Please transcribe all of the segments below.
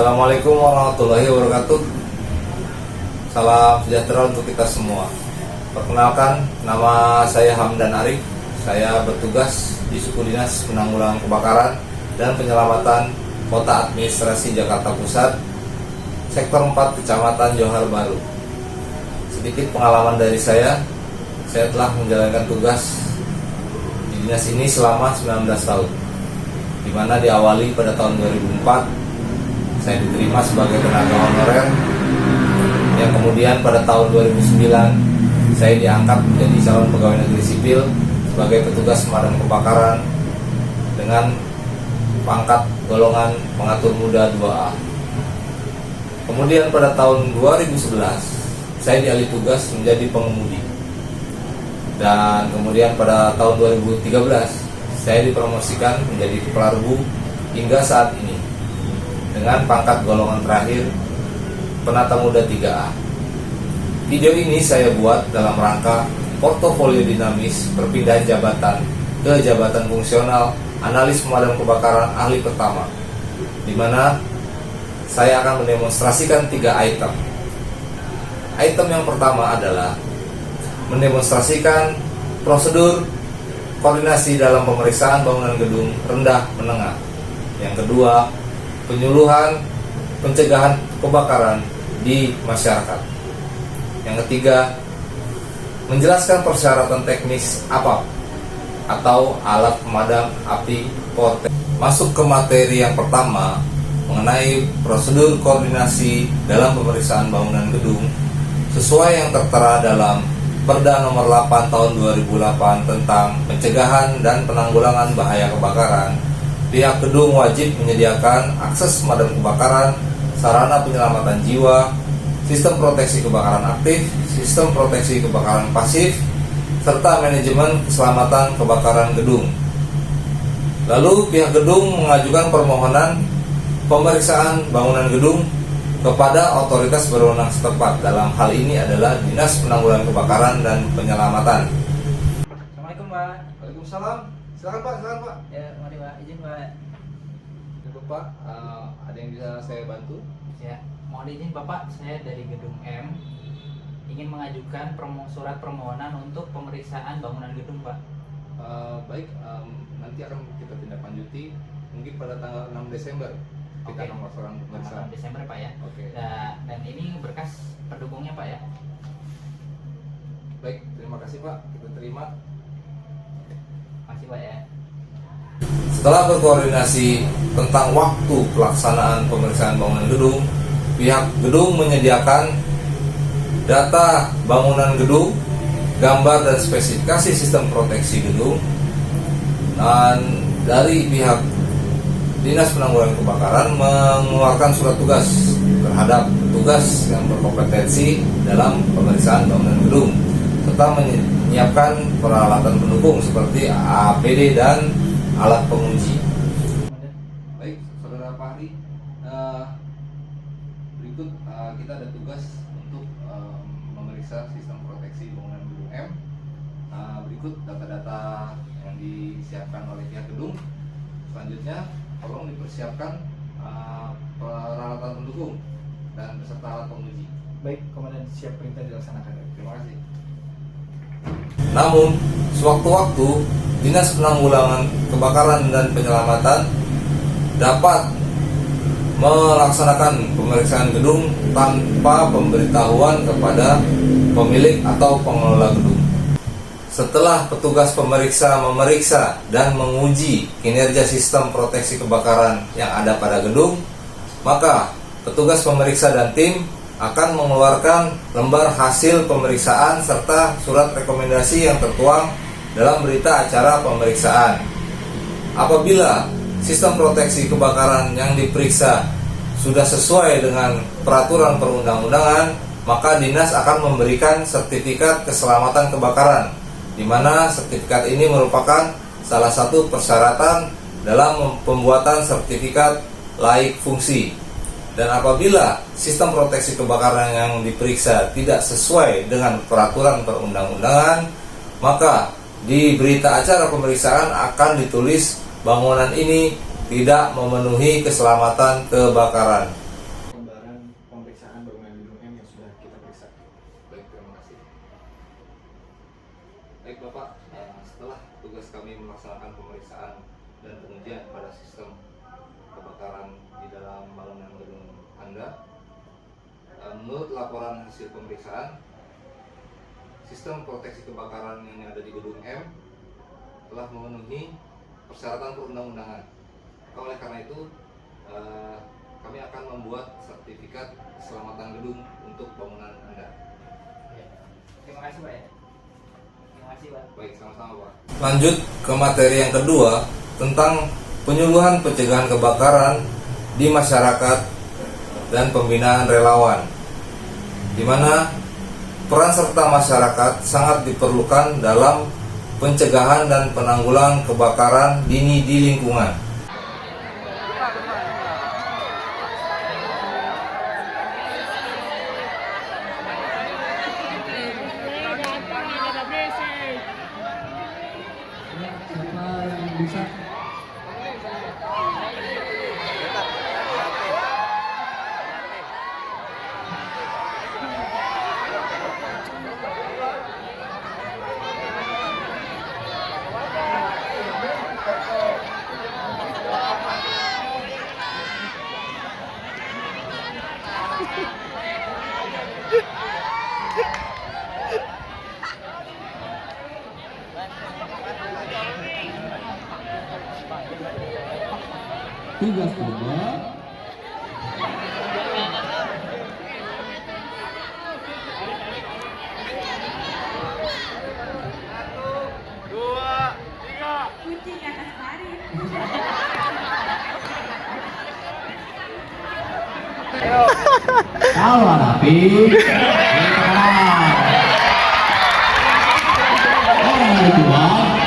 Assalamualaikum warahmatullahi wabarakatuh. Salam sejahtera untuk kita semua. Perkenalkan, nama saya Hamdan Arif. Saya bertugas di Suku Dinas Penanggulangan Kebakaran dan Penyelamatan Kota Administrasi Jakarta Pusat, Sektor 4, Kecamatan Johar Baru. Sedikit pengalaman dari saya telah menjalankan tugas di dinas ini selama 19 tahun, di mana diawali pada tahun 2004. Saya diterima sebagai tenaga honorer, yang kemudian pada tahun 2009 saya diangkat menjadi calon pegawai negeri sipil sebagai petugas pemadam kebakaran dengan pangkat golongan pengatur muda 2A. Kemudian pada tahun 2011 saya dialih tugas menjadi pengemudi, dan kemudian pada tahun 2013 saya dipromosikan menjadi kepala regu hingga saat ini dengan pangkat golongan terakhir penata muda 3A. Video ini saya buat dalam rangka portofolio dinamis perpindahan jabatan ke jabatan fungsional analis pemadam kebakaran ahli pertama, di mana saya akan mendemonstrasikan 3 item. Item yang pertama adalah mendemonstrasikan prosedur koordinasi dalam pemeriksaan bangunan gedung rendah menengah. Yang kedua, penyuluhan pencegahan kebakaran di masyarakat. Yang ketiga, menjelaskan persyaratan teknis APAP atau alat pemadam api portable. Masuk ke materi yang pertama mengenai prosedur koordinasi dalam pemeriksaan bangunan gedung sesuai yang tertera dalam Perda Nomor 8 Tahun 2008 tentang pencegahan dan penanggulangan bahaya kebakaran. Pihak gedung wajib menyediakan akses pemadam kebakaran, sarana penyelamatan jiwa, sistem proteksi kebakaran aktif, sistem proteksi kebakaran pasif, serta manajemen keselamatan kebakaran gedung. Lalu pihak gedung mengajukan permohonan pemeriksaan bangunan gedung kepada otoritas berwenang setempat. Dalam hal ini adalah Dinas Penanggulangan Kebakaran dan Penyelamatan. Assalamualaikum, Pak. Waalaikumsalam. Silakan Pak, silakan Pak. Ya, mari Pak, izin Pak. Pak, ada yang bisa saya bantu? Ya, mohon izin Bapak, saya dari Gedung M ingin mengajukan surat permohonan untuk pemeriksaan bangunan gedung, Pak. Baik, nanti akan kita tindak lanjuti mungkin pada tanggal 6 Desember. Kita akan melaksanakan pemeriksaan. 6 Desember, Pak ya. Oke. Dan ini berkas pendukungnya, Pak ya. Baik, terima kasih Pak. Kita terima. Makasih, Pak ya. Setelah berkoordinasi tentang waktu pelaksanaan pemeriksaan bangunan gedung, pihak gedung menyediakan data bangunan gedung, gambar dan spesifikasi sistem proteksi gedung, dan dari pihak Dinas Penanggulangan Kebakaran mengeluarkan surat tugas terhadap petugas yang berkompetensi dalam pemeriksaan bangunan gedung, serta menyiapkan peralatan pendukung seperti APD dan alat penguji. Baik, Saudara Fahri, berikut kita ada tugas untuk memeriksa sistem proteksi bangunan gedung M. Berikut data-data yang disiapkan oleh pihak gedung. Selanjutnya, tolong dipersiapkan peralatan pendukung dan beserta alat penguji. Baik, Komandan, siap, perintah dilaksanakan. Terima kasih. Namun, sewaktu-waktu Dinas Penanggulangan Kebakaran dan Penyelamatan dapat melaksanakan pemeriksaan gedung tanpa pemberitahuan kepada pemilik atau pengelola gedung. Setelah petugas pemeriksa memeriksa dan menguji kinerja sistem proteksi kebakaran yang ada pada gedung, maka petugas pemeriksa dan tim akan mengeluarkan lembar hasil pemeriksaan serta surat rekomendasi yang tertuang dalam berita acara pemeriksaan. Apabila sistem proteksi kebakaran yang diperiksa sudah sesuai dengan peraturan perundang-undangan, maka dinas akan memberikan sertifikat keselamatan kebakaran, di mana sertifikat ini merupakan salah satu persyaratan dalam pembuatan sertifikat layak fungsi. Dan apabila sistem proteksi kebakaran yang diperiksa tidak sesuai dengan peraturan perundang-undangan, maka di berita acara pemeriksaan akan ditulis bangunan ini tidak memenuhi keselamatan kebakaran. Baik Bapak, setelah tugas kami melaksanakan pemeriksaan dan pengujian pada sistem kebakaran di dalam bangunan gedung Anda, menurut laporan hasil pemeriksaan, sistem proteksi kebakaran yang ada di gedung M telah memenuhi persyaratan perundang-undangan. Oleh karena itu, kami akan membuat sertifikat keselamatan gedung untuk bangunan Anda. Terima kasih Pak ya. Terima kasih Pak. Baik, sama-sama Pak. Lanjut ke materi yang kedua tentang penyuluhan pencegahan kebakaran di masyarakat dan pembinaan relawan, di mana peran serta masyarakat sangat diperlukan dalam pencegahan dan penanggulangan kebakaran dini di lingkungan. Siapa yang bisa? Tugas kedua, Kunci ke atas baris. kalau rapi, orang kedua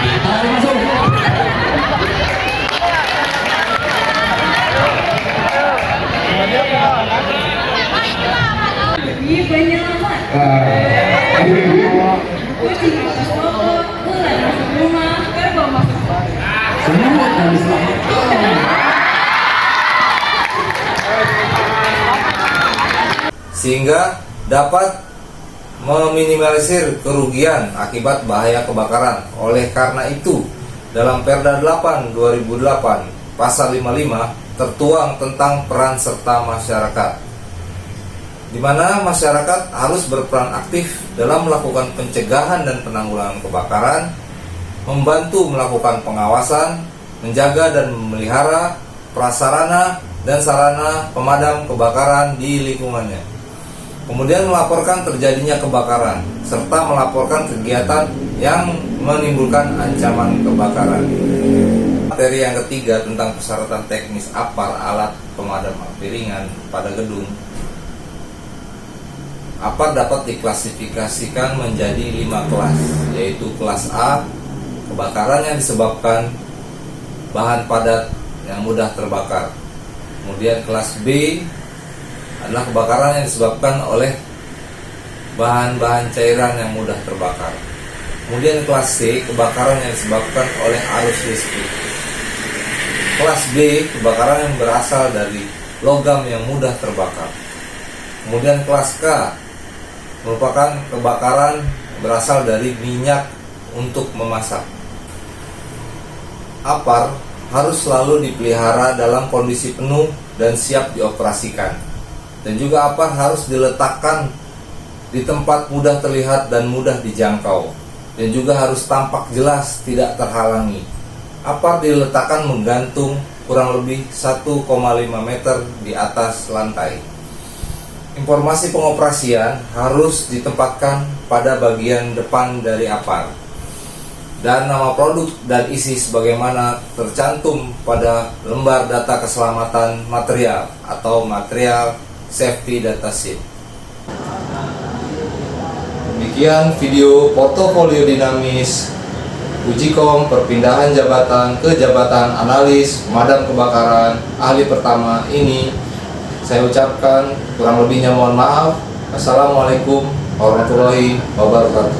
kita masuk. Iya penyelamat. Kunci ke atas pokok, ular masuk rumah, kerbau masuk rumah. Semua akan diselamatkan. Sehingga dapat meminimalisir kerugian akibat bahaya kebakaran. Oleh karena itu, dalam Perda 8 2008 Pasal 55 tertuang tentang peran serta masyarakat, di mana masyarakat harus berperan aktif dalam melakukan pencegahan dan penanggulangan kebakaran, membantu melakukan pengawasan, menjaga dan memelihara prasarana dan sarana pemadam kebakaran di lingkungannya. Kemudian melaporkan terjadinya kebakaran, serta melaporkan kegiatan yang menimbulkan ancaman kebakaran. Materi yang ketiga tentang persyaratan teknis APAR alat pemadam api ringan pada gedung. APAR dapat diklasifikasikan menjadi 5 kelas, yaitu kelas A, kebakaran yang disebabkan bahan padat yang mudah terbakar. Kemudian kelas B adalah kebakaran yang disebabkan oleh bahan-bahan cairan yang mudah terbakar. Kemudian kelas C, kebakaran yang disebabkan oleh arus listrik. Kelas B, kebakaran yang berasal dari logam yang mudah terbakar. Kemudian kelas K, merupakan kebakaran berasal dari minyak untuk memasak. APAR harus selalu dipelihara dalam kondisi penuh dan siap dioperasikan. Dan juga APAR harus diletakkan di tempat mudah terlihat dan mudah dijangkau. Dan juga harus tampak jelas, tidak terhalangi. APAR diletakkan menggantung kurang lebih 1,5 meter di atas lantai. Informasi pengoperasian harus ditempatkan pada bagian depan dari APAR. Dan nama produk dan isi sebagaimana tercantum pada lembar data keselamatan material atau material safety data sheet. Demikian video portofolio dinamis Ujikom perpindahan jabatan ke jabatan analis pemadam kebakaran ahli pertama ini. Saya ucapkan kurang lebihnya mohon maaf. Assalamualaikum warahmatullahi wabarakatuh.